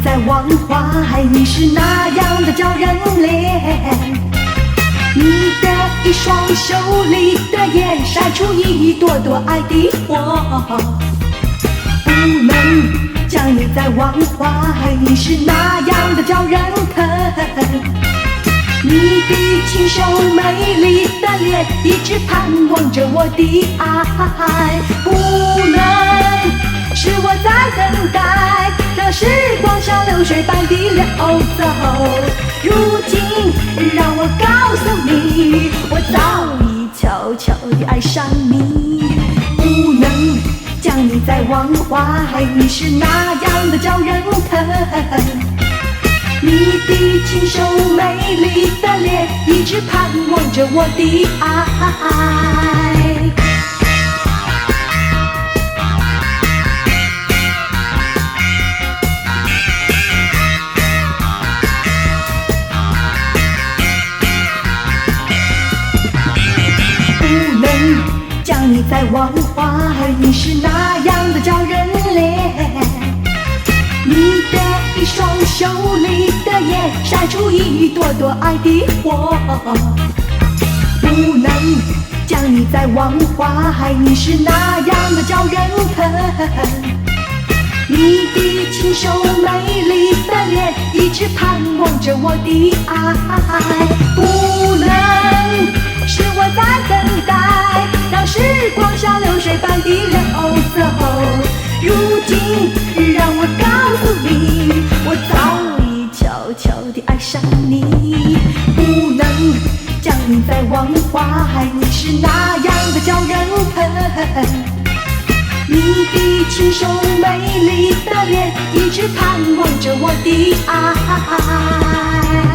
在忘怀，你是那样的叫人怜。你的一双秀丽的眼晒出一朵朵爱的火，不能将你再忘怀，你是那样的叫人疼。你的清秀美丽的脸一直盼望着我的爱，不能是我在等待，让时光像流水般地流走。如今让我告诉你，我早已悄悄地爱上你，不能将你再忘怀，你是那样的叫人疼。你的清秀美丽的脸一直盼望着我的爱。不能将你再忘怀，你是那样的叫人怜。你的一双秀丽的眼晒出一朵朵爱的火，不能将你再忘怀，你是那样的叫人疼。你的清秀美丽的脸一直盼望着我的爱，不能是我在等待，让时光像流水般地流走。如今让我告诉你，我早已悄悄地爱上你，不能将你再忘怀，你是那样的叫人疼。你的清秀美丽的脸一直盼望着我的爱。